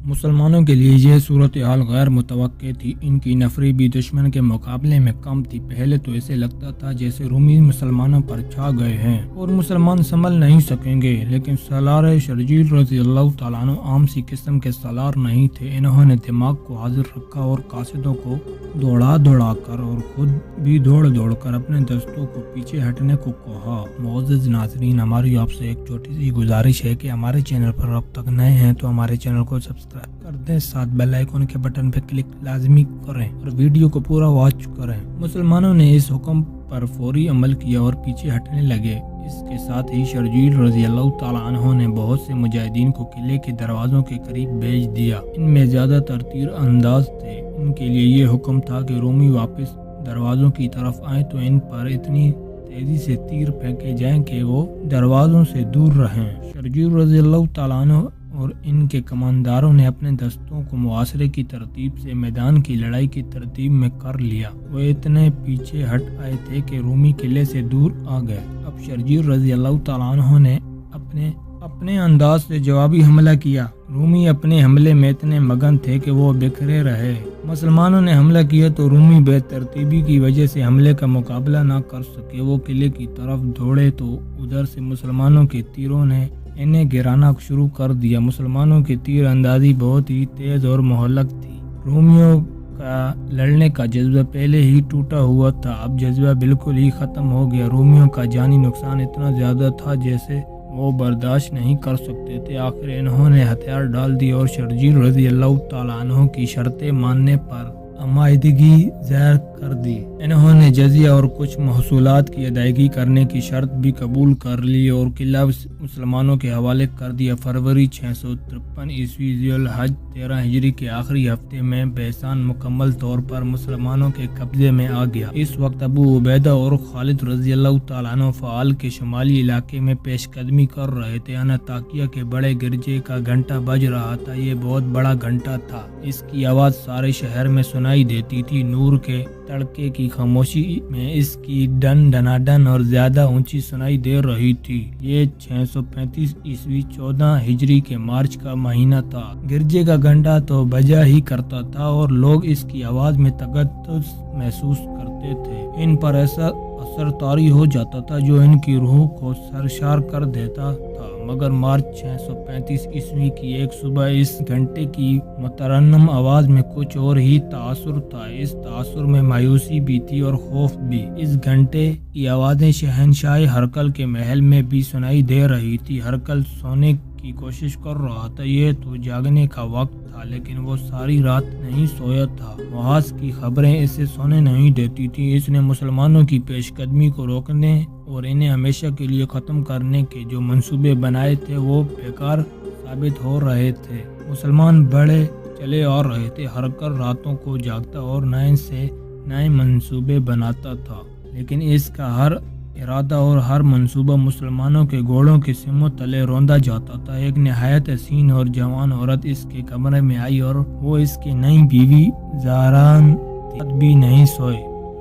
مسلمانوں کے لیے یہ صورتحال غیر متوقع تھی۔ ان کی نفری بھی دشمن کے مقابلے میں کم تھی۔ پہلے تو ایسے لگتا تھا جیسے رومی مسلمانوں پر چھا گئے ہیں اور مسلمان سنبھل نہیں سکیں گے، لیکن سالار شرجیل رضی اللہ تعالیٰ عنہ عام سی قسم کے سالار نہیں تھے۔ انہوں نے دماغ کو حاضر رکھا اور قاصدوں کو دوڑا کر اور خود بھی دوڑ کر اپنے دستوں کو پیچھے ہٹنے کو کہا۔ معزز ناظرین، ہماری آپ سے ایک چھوٹی سی گزارش ہے کہ ہمارے چینل پر اب تک نئے ہیں تو ہمارے چینل کو سبسکرائب کر دیں، ساتھ بیل آئیکن کے بٹن پہ کلک لازمی کریں اور ویڈیو کو پورا واچ کریں۔ مسلمانوں نے اس حکم پر فوری عمل کیا اور پیچھے ہٹنے لگے۔ اس کے ساتھ ہی شرجیل رضی اللہ تعالیٰ عنہ نے بہت سے مجاہدین کو قلعے کے دروازوں کے قریب بھیج دیا۔ ان میں زیادہ تر تیر انداز تھے۔ ان کے لیے یہ حکم تھا کہ رومی واپس دروازوں کی طرف آئیں تو ان پر اتنی تیزی سے تیر پھینکے جائیں کہ وہ دروازوں سے دور رہیں۔ شرجیل رضی اللہ تعالیٰ عنہ اور ان کے کمانداروں نے اپنے دستوں کو محاصرے کی ترتیب سے میدان کی لڑائی کی ترتیب میں کر لیا۔ وہ اتنے پیچھے ہٹ آئے تھے کہ رومی قلعے سے دور آ گئے۔ اب شرجیل رضی اللہ تعالیٰ عنہ نے اپنے انداز سے جوابی حملہ کیا۔ رومی اپنے حملے میں اتنے مگن تھے کہ وہ بکھرے رہے۔ مسلمانوں نے حملہ کیا تو رومی بے ترتیبی کی وجہ سے حملے کا مقابلہ نہ کر سکے۔ وہ قلعے کی طرف دوڑے تو ادھر سے مسلمانوں کے تیروں نے انہیں گرانا شروع کر دیا۔ مسلمانوں کی تیر اندازی بہت ہی تیز اور مہلک تھی۔ رومیوں کا لڑنے کا جذبہ پہلے ہی ٹوٹا ہوا تھا، اب جذبہ بالکل ہی ختم ہو گیا۔ رومیوں کا جانی نقصان اتنا زیادہ تھا جیسے وہ برداشت نہیں کر سکتے تھے۔ آخر انہوں نے ہتھیار ڈال دی اور شرجیل رضی اللہ تعالیٰ عنہ کی شرطیں ماننے پر عمائدگی ظاہر کر دی۔ انہوں نے جزیہ اور کچھ محصولات کی ادائیگی کرنے کی شرط بھی قبول کر لی اور قلعہ مسلمانوں کے حوالے کر دیا۔ فروری 653 عیسوی ذی الحج 13 ہجری کے آخری ہفتے میں بہسان مکمل طور پر مسلمانوں کے قبضے میں آ گیا۔ اس وقت ابو عبیدہ اور خالد رضی اللہ تعالیٰ عنہ فعال کے شمالی علاقے میں پیش قدمی کر رہے تھے۔ انطاکیہ کے بڑے گرجے کا گھنٹہ بج رہا تھا۔ یہ بہت بڑا گھنٹہ تھا۔ اس کی آواز سارے شہر میں سنائی دیتی تھی۔ نور کے تڑکے کی خاموشی میں اس کی ڈن ڈناڈن اور زیادہ اونچی سنائی دے رہی تھی۔ یہ 635 عیسوی 14 ہجری کے مارچ کا مہینہ تھا۔ گرجے کا گھنٹہ تو بجا ہی کرتا تھا اور لوگ اس کی آواز میں تقدس محسوس کرتے تھے۔ ان پر ایسا اثر طاری ہو جاتا تھا جو ان کی روح کو سرشار کر دیتا تھا۔ مگر مارچ 635 عیسوی کی ایک صبح اس گھنٹے کی مترنم آواز میں کچھ اور ہی تاثر تھا۔ اس تاثر میں مایوسی بھی تھی اور خوف بھی۔ اس گھنٹے کی آوازیں شہنشاہ ہرقل کے محل میں بھی سنائی دے رہی تھی۔ ہرقل سونے کی کوشش کر رہا تھا۔ یہ تو جاگنے کا وقت تھا لیکن وہ ساری رات نہیں سویا تھا۔ محاذ کی خبریں اسے سونے نہیں دیتی تھی۔ اس نے مسلمانوں کی پیش قدمی کو روکنے اور انہیں ہمیشہ کے لیے ختم کرنے کے جو منصوبے بنائے تھے وہ بیکار ثابت ہو رہے تھے۔ مسلمان بڑے چلے آ رہے تھے۔ ہرقل راتوں کو جاگتا اور نئے سے نئے منصوبے بناتا تھا، لیکن اس کا ہر ارادہ اور ہر منصوبہ مسلمانوں کے گھوڑوں کے سموں تلے روندا جاتا تھا۔ ایک نہایت حسین اور جوان عورت اس کے کمرے میں آئی اور وہ اس کی نئی بیوی زہران بھی نہیں سوئے۔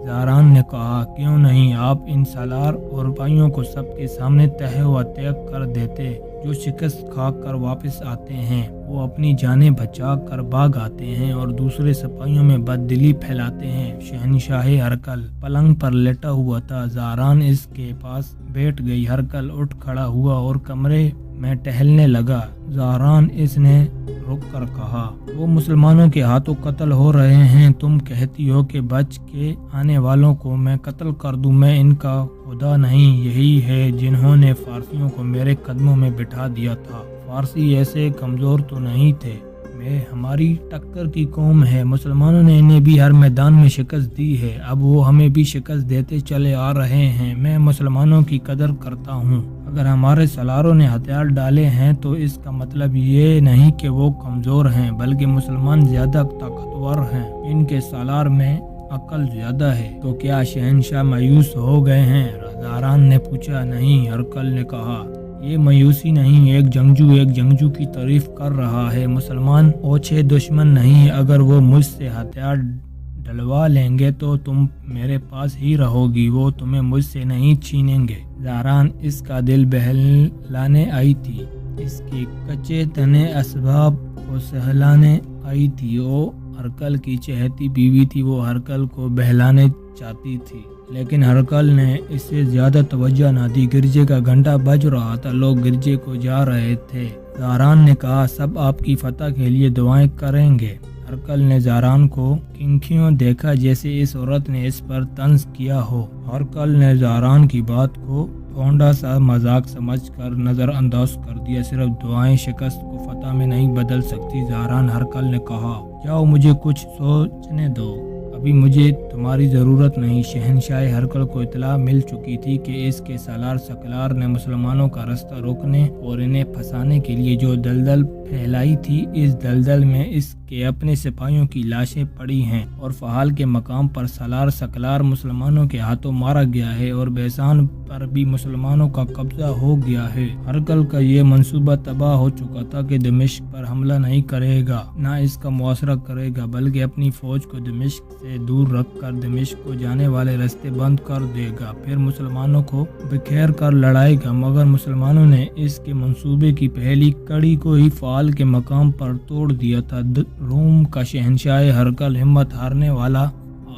زہران نے کہا، کیوں نہیں آپ ان سالار اور بھائیوں کو سب کے سامنے تہہ و تیگ کر دیتے؟ جو شکست کھا کر واپس آتے ہیں وہ اپنی جانیں بچا کر بھاگ آتے ہیں اور دوسرے سپاہیوں میں بددلی پھیلاتے ہیں۔ شہنشاہ ہرقل پلنگ پر لیٹا ہوا تھا۔ زہران اس کے پاس بیٹھ گئی۔ ہرقل اٹھ کھڑا ہوا اور کمرے میں ٹہلنے لگا۔ زہران اس نے رک کر کہا، وہ مسلمانوں کے ہاتھوں قتل ہو رہے ہیں، تم کہتی ہو کہ بچ کے آنے والوں کو میں قتل کر دوں؟ میں ان کا خدا نہیں، یہی ہے جنہوں نے فارسیوں کو میرے قدموں میں بٹھا دیا تھا۔ فارسی ایسے کمزور تو نہیں تھے، ہماری ٹکر کی قوم ہے۔ مسلمانوں نے انہیں بھی ہر میدان میں شکست دی ہے، اب وہ ہمیں بھی شکست دیتے چلے آ رہے ہیں۔ میں مسلمانوں کی قدر کرتا ہوں۔ اگر ہمارے سالاروں نے ہتھیار ڈالے ہیں تو اس کا مطلب یہ نہیں کہ وہ کمزور ہیں، بلکہ مسلمان زیادہ طاقتور ہیں۔ ان کے سالار میں عقل زیادہ ہے۔ تو کیا شہنشاہ مایوس ہو گئے ہیں؟ زہران نے پوچھا۔ نہیں، ہرقل نے کہا، یہ مایوسی نہیں، ایک جنگجو کی تعریف کر رہا ہے۔ مسلمان اوچھے دشمن نہیں، اگر وہ مجھ سے ہتھیار ڈلوا لیں گے تو تم میرے پاس ہی رہو گی، وہ تمہیں مجھ سے نہیں چھینیں گے۔ زہران اس کا دل بہلانے آئی تھی۔ اس کے کچے تنے اسباب کو سہلانے آئی تھی۔ وہ ہرکل کی چہیتی بیوی تھی، وہ ہرکل کو بہلانے چاہتی تھی، لیکن ہرکل نے اس سے زیادہ توجہ نہ دی۔ گرجے کا گھنٹا بج رہا تھا، لوگ گرجے کو جا رہے تھے۔ زاران نے کہا، سب آپ کی فتح کے لیے دعائیں کریں گے۔ ہرکل نے زاران کو کنکھیوں دیکھا جیسے اس عورت نے اس پر طنز کیا ہو۔ ہرکل نے زاران کی بات کو تھوڑا سا مذاق سمجھ کر نظر انداز کر دیا۔ صرف دعائیں شکست کو فتح میں نہیں بدل سکتی زاران، ہرکل نے کہا۔ جاؤ، مجھے کچھ سوچنے دو، ابھی مجھے تمہاری ضرورت نہیں۔ شہنشاہ ہرکل کو اطلاع مل چکی تھی کہ اس کے سالار سکلار نے مسلمانوں کا راستہ روکنے اور انہیں پھنسانے کے لیے جو دلدل پھیلائی تھی، اس دلدل میں اس کے اپنے سپاہیوں کی لاشیں پڑی ہیں اور فعال کے مقام پر سالار سکلار مسلمانوں کے ہاتھوں مارا گیا ہے اور بیسان پر بھی مسلمانوں کا قبضہ ہو گیا ہے۔ ہرکل کا یہ منصوبہ تباہ ہو چکا تھا کہ دمشق پر حملہ نہیں کرے گا، نہ اس کا محاصرہ کرے گا، بلکہ اپنی فوج کو دمشق سے دور رکھ کر دمشق کو جانے والے راستے بند کر دے گا، پھر مسلمانوں کو بکھیر کر لڑائے گا۔ مگر مسلمانوں نے اس کے منصوبے کی پہلی کڑی کو ہی فعال کے مقام پر توڑ دیا تھا۔ روم کا شہنشاہ ہرکل ہمت ہارنے والا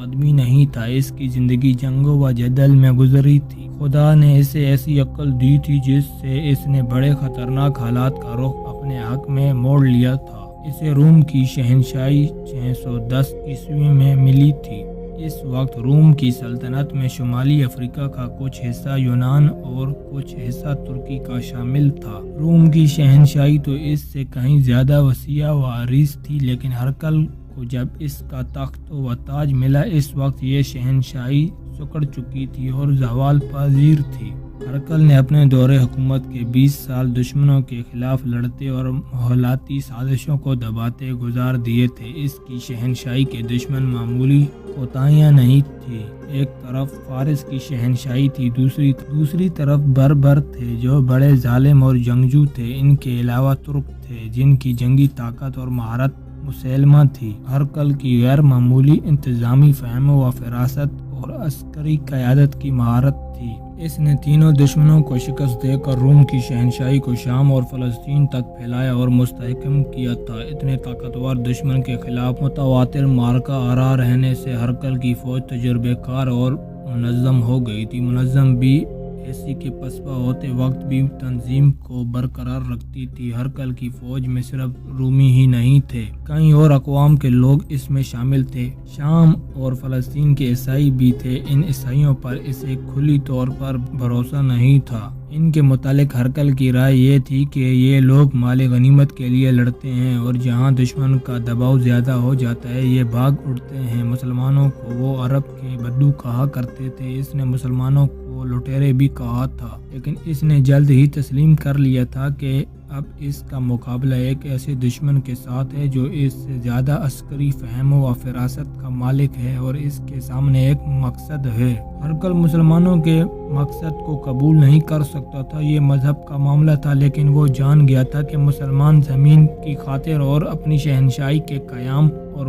آدمی نہیں تھا، اس کی زندگی جنگوں و جدل میں گزری تھی۔ خدا نے اسے ایسی عقل دی تھی جس سے اس نے بڑے خطرناک حالات کا رخ اپنے حق میں موڑ لیا تھا۔ اسے روم کی شہنشاہی 610 عیسوی میں ملی تھی۔ اس وقت روم کی سلطنت میں شمالی افریقہ کا کچھ حصہ یونان اور کچھ حصہ ترکی کا شامل تھا۔ روم کی شہنشاہی تو اس سے کہیں زیادہ وسیع و عریض تھی، لیکن ہرکل کو جب اس کا تخت و تاج ملا، اس وقت یہ شہنشاہی سکڑ چکی تھی اور زوال پذیر تھی۔ ہرکل نے اپنے دور حکومت کے 20 سال دشمنوں کے خلاف لڑتے اور محالاتی سازشوں کو دباتے گزار دیے تھے۔ اس کی شہنشاہی کے دشمن معمولی کوتاہیاں نہیں تھی۔ ایک طرف فارس کی شہنشاہی تھی، دوسری طرف بربر تھے جو بڑے ظالم اور جنگجو تھے۔ ان کے علاوہ ترک تھے جن کی جنگی طاقت اور مہارت مسلمہ تھی۔ ہرکل کی غیر معمولی انتظامی فہم و فراست اور عسکری قیادت کی مہارت تھی۔ اس نے تینوں دشمنوں کو شکست دے کر روم کی شہنشاہی کو شام اور فلسطین تک پھیلایا اور مستحکم کیا تھا۔ اتنے طاقتور دشمن کے خلاف متواتر معرکہ آرا رہنے سے ہرکل کی فوج تجربے کار اور منظم ہو گئی تھی۔ منظم بھی ایسی کہ پسپا ہوتے وقت بھی تنظیم کو برقرار رکھتی تھی۔ ہرکل کی فوج میں صرف رومی ہی نہیں تھے، کئی اور اقوام کے لوگ اس میں شامل تھے۔ شام اور فلسطین کے عیسائی بھی تھے۔ ان عیسائیوں پر اسے کھلی طور پر بھروسہ نہیں تھا۔ ان کے متعلق ہرکل کی رائے یہ تھی کہ یہ لوگ مال غنیمت کے لیے لڑتے ہیں اور جہاں دشمن کا دباؤ زیادہ ہو جاتا ہے یہ بھاگ اٹھتے ہیں۔ مسلمانوں کو وہ عرب کے بدو کہا کرتے تھے۔ اس نے مسلمانوں کو لٹیرے بھی کہا تھا، لیکن اس نے جلد ہی تسلیم کر لیا تھا کہ اب اس کا مقابلہ ایک ایسے دشمن کے ساتھ ہے جو اس سے زیادہ عسکری فہم و فراست کا مالک ہے اور اس کے سامنے ایک مقصد ہے۔ ہرکل مسلمانوں کے مقصد کو قبول نہیں کر سکتا تھا، یہ مذہب کا معاملہ تھا، لیکن وہ جان گیا تھا کہ مسلمان زمین کی خاطر اور اپنی شہنشاہی کے قیام اور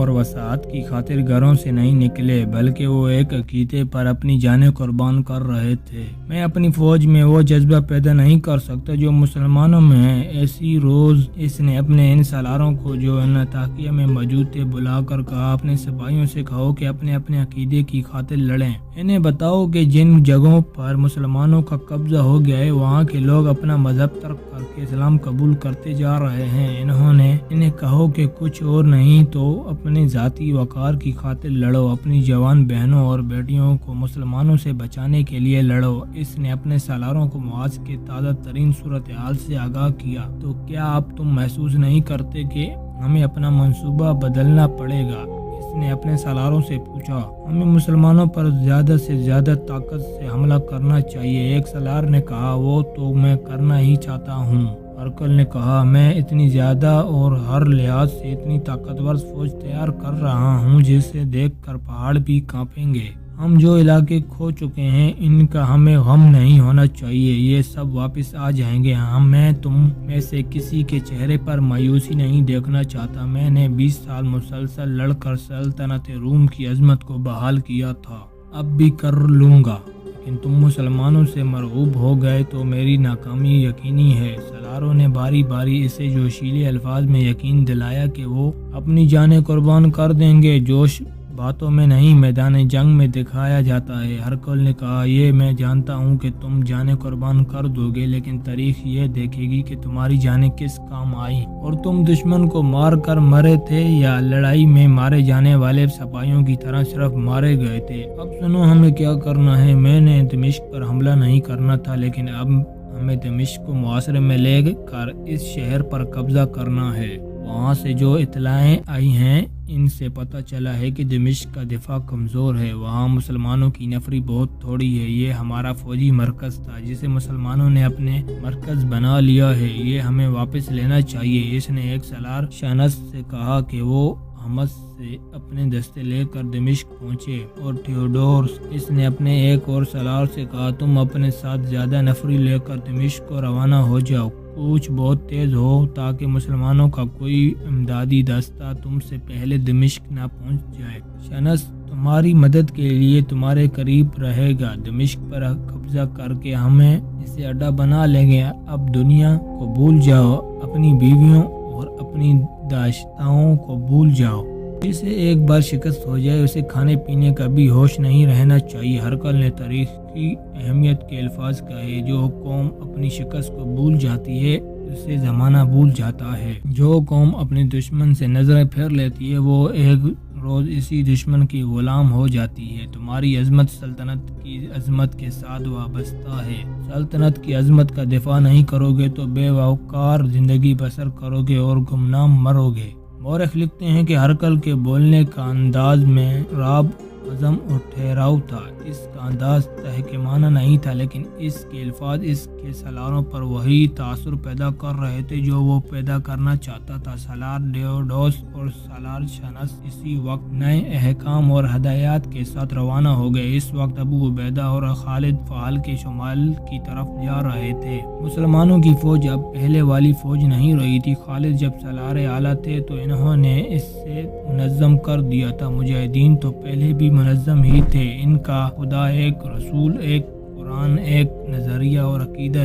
وسعت کی خاطر گھروں سے نہیں نکلے، بلکہ وہ ایک عقیدے پر اپنی جانیں قربان کر رہے تھے۔ میں اپنی فوج میں وہ جذبہ پیدا نہیں کر سکتا جو مسلمانوں میں ہے۔ ایسی روز اس نے اپنے ان سالاروں کو جو انطاکیہ میں موجود تھے بلا کر کہا، اپنے سپاہیوں سے کہو کہ اپنے اپنے عقیدے کی خاطر لڑیں۔ انہیں بتاؤ کہ جن جگہوں پر مسلمانوں کا قبضہ ہو گیا ہے وہاں کے لوگ اپنا مذہب ترک کر کے اسلام قبول کرتے جا رہے ہیں۔ انہیں کہو کہ کچھ اور نہیں تو اپنے ذاتی وقار کی خاطر لڑو، اپنی جوان بہنوں اور بیٹیوں کو مسلمانوں سے بچانے کے لیے لڑو۔ اس نے اپنے سالاروں کو معاذ کے تازہ ترین صورتحال سے آگاہ کیا۔ تو کیا اب تم محسوس نہیں کرتے کہ ہمیں اپنا منصوبہ بدلنا پڑے گا؟ اس نے اپنے سالاروں سے پوچھا۔ ہمیں مسلمانوں پر زیادہ سے زیادہ طاقت سے حملہ کرنا چاہیے، ایک سالار نے کہا۔ وہ تو میں کرنا ہی چاہتا ہوں، ہرکل نے کہا۔ میں اتنی زیادہ اور ہر لحاظ سے اتنی طاقتور فوج تیار کر رہا ہوں جسے دیکھ کر پہاڑ بھی کانپیں گے۔ ہم جو علاقے کھو چکے ہیں ان کا ہمیں غم نہیں ہونا چاہیے، یہ سب واپس آ جائیں گے۔ میں تم میں سے کسی کے چہرے پر مایوسی نہیں دیکھنا چاہتا۔ میں نے 20 سال مسلسل لڑ کر سلطنت روم کی عظمت کو بحال کیا تھا، اب بھی کر لوں گا، لیکن تم مسلمانوں سے مرعوب ہو گئے تو میری ناکامی یقینی ہے۔ سالاروں نے باری باری اسے جوشیلے الفاظ میں یقین دلایا کہ وہ اپنی جانیں قربان کر دیں گے۔ جوش باتوں میں نہیں، میدان جنگ میں دکھایا جاتا ہے۔ ہرقل نے کہا، یہ میں جانتا ہوں کہ تم جانیں قربان کر دو گے، لیکن تاریخ یہ دیکھے گی کہ تمہاری جانیں کس کام آئیں، اور تم دشمن کو مار کر مرے تھے یا لڑائی میں مارے جانے والے سپاہیوں کی طرح صرف مارے گئے تھے۔ اب سنو ہمیں کیا کرنا ہے۔ میں نے دمشق پر حملہ نہیں کرنا تھا، لیکن اب ہمیں دمشق کو محاصرے میں لے کر اس شہر پر قبضہ کرنا ہے۔ وہاں سے جو اطلاعیں آئی ہیں ان سے پتہ چلا ہے کہ دمشق کا دفاع کمزور ہے، وہاں مسلمانوں کی نفری بہت تھوڑی ہے۔ یہ ہمارا فوجی مرکز تھا جسے مسلمانوں نے اپنے مرکز بنا لیا ہے، یہ ہمیں واپس لینا چاہیے۔ اس نے ایک سالار شانس سے کہا کہ وہ حمص سے اپنے دستے لے کر دمشق پہنچے، اور تھیوڈورس اس نے اپنے ایک اور سالار سے کہا، تم اپنے ساتھ زیادہ نفری لے کر دمشق کو روانہ ہو جاؤ، کوچ بہت تیز ہو تاکہ مسلمانوں کا کوئی امدادی دستہ تم سے پہلے دمشق نہ پہنچ جائے۔ شانس تمہاری مدد کے لیے تمہارے قریب رہے گا۔ دمشق پر قبضہ کر کے ہمیں اسے اڈا بنا لیں گے۔ اب دنیا کو بھول جاؤ، اپنی بیویوں اور اپنی داشتاؤں کو بھول جاؤ۔ جسے ایک بار شکست ہو جائے اسے کھانے پینے کا بھی ہوش نہیں رہنا چاہیے۔ ہرقل نے تاریخ کی اہمیت کے الفاظ کہے، جو قوم اپنی شکست کو بھول جاتی ہے اسے زمانہ بھول جاتا ہے۔ جو قوم اپنے دشمن سے نظریں پھیر لیتی ہے وہ ایک روز اسی دشمن کی غلام ہو جاتی ہے۔ تمہاری عظمت سلطنت کی عظمت کے ساتھ وابستہ ہے۔ سلطنت کی عظمت کا دفاع نہیں کرو گے تو بے وقار زندگی بسر کرو گے اور گمنام مرو گے۔ مورخ لکھتے ہیں کہ ہرقل کے بولنے کا انداز میں رعب، عزم اور ٹھہراؤ تھا۔ اس کا انداز تحکیمانہ نہیں تھا، لیکن اس کے الفاظ اس کے سالاروں پر وہی تاثر پیدا کر رہے تھے جو وہ پیدا کرنا چاہتا تھا۔ سالار تھیوڈورس اور سالار شانس اسی وقت نئے احکام اور ہدایات کے ساتھ روانہ ہو گئے۔ اس وقت ابو عبیدہ اور خالد فعال کے شمال کی طرف جا رہے تھے۔ مسلمانوں کی فوج اب پہلے والی فوج نہیں رہی تھی۔ خالد جب سالار اعلیٰ تھے تو انہوں نے اس سے منظم کر دیا تھا۔ مجاہدین تو پہلے بھی منظم ہی تھے، ان کا خدا ایک، رسول ایک، قرآن ایک، نظریہ اور عقیدہ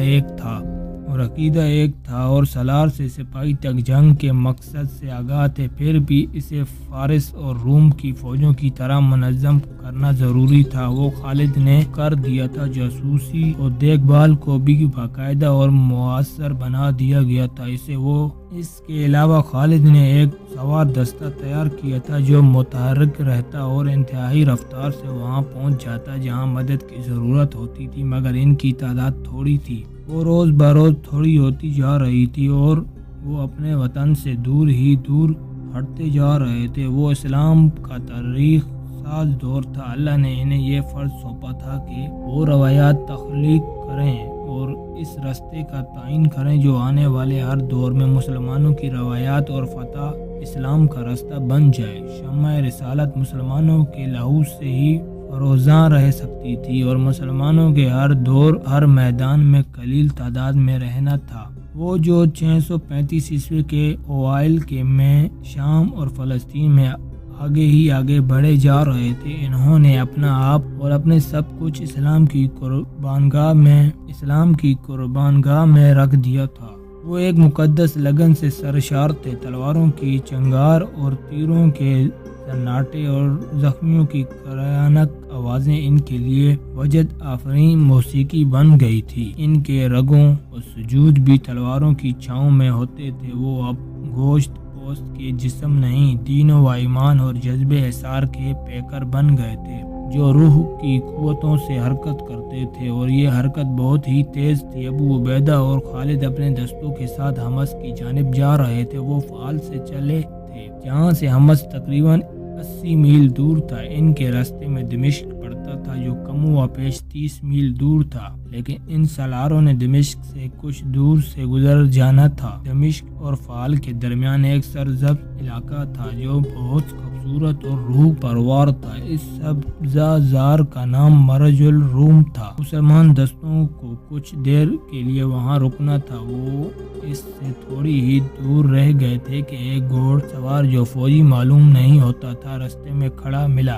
ایک تھا اور سالار سے سپاہی تک جنگ کے مقصد سے آگاہ تھے۔ پھر بھی اسے فارس اور روم کی فوجوں کی طرح منظم کرنا ضروری تھا۔ وہ خالد نے کر دیا تھا۔ جاسوسی اور دیکھ بھال کو بھی باقاعدہ اور مؤثر بنا دیا گیا تھا۔ اس کے علاوہ خالد نے ایک سوار دستہ تیار کیا تھا جو متحرک رہتا اور انتہائی رفتار سے وہاں پہنچ جاتا جہاں مدد کی ضرورت ہوتی تھی، مگر ان کی تعداد تھوڑی تھی۔ وہ روز بروز تھوڑی ہوتی جا رہی تھی اور وہ اپنے وطن سے دور ہی دور ہٹتے جا رہے تھے۔ وہ اسلام کا تاریخ ساز دور تھا۔ اللہ نے انہیں یہ فرض سونپا تھا کہ وہ روایات تخلیق کریں اور اس راستے کا تعین کریں جو آنے والے ہر دور میں مسلمانوں کی روایات اور فتح اسلام کا راستہ بن جائے۔ شمع رسالت مسلمانوں کے لہو سے ہی فروزاں رہ سکتی تھی اور مسلمانوں کے ہر دور ہر میدان میں قلیل تعداد میں رہنا تھا۔ وہ جو 635 عیسوی کے اوائل کے میں شام اور فلسطین میں آگے ہی آگے بڑھے جا رہے تھے، انہوں نے اپنا آپ اور اپنے سب کچھ اسلام کی قربانگاہ میں رکھ دیا تھا۔ وہ ایک مقدس لگن سے سرشار تھے۔ تلواروں کی چنگار اور تیروں کے سناٹے اور زخمیوں کی کرانک آوازیں ان کے لیے وجد آفرین موسیقی بن گئی تھی۔ ان کے رگوں اور سجود بھی تلواروں کی چھاؤں میں ہوتے تھے۔ وہ اب گوشت پوست کے جسم نہیں، دین و ایمان اور جذب احسار کے پیکر بن گئے تھے جو روح کی قوتوں سے حرکت کرتے تھے، اور یہ حرکت بہت ہی تیز تھی۔ ابو عبیدہ اور خالد اپنے دستوں کے ساتھ حمص کی جانب جا رہے تھے۔ وہ فعال سے چلے تھے جہاں سے حمص تقریباً 80 میل دور تھا۔ ان کے راستے میں دمشق پڑتا تھا جو کم و بیش 30 میل دور تھا، لیکن ان سالاروں نے دمشق سے کچھ دور سے گزر جانا تھا۔ دمشق اور فعال کے درمیان ایک سرسبز علاقہ تھا جو بہت خوبصورت اور روح پروار تھا۔ اس سبزہ زار کا نام مرج الروم تھا۔ مسلمان دستوں کو کچھ دیر کے لیے وہاں رکنا تھا۔ وہ اس سے تھوڑی ہی دور رہ گئے تھے کہ ایک گھوڑ سوار جو فوجی معلوم نہیں ہوتا تھا راستے میں کھڑا ملا۔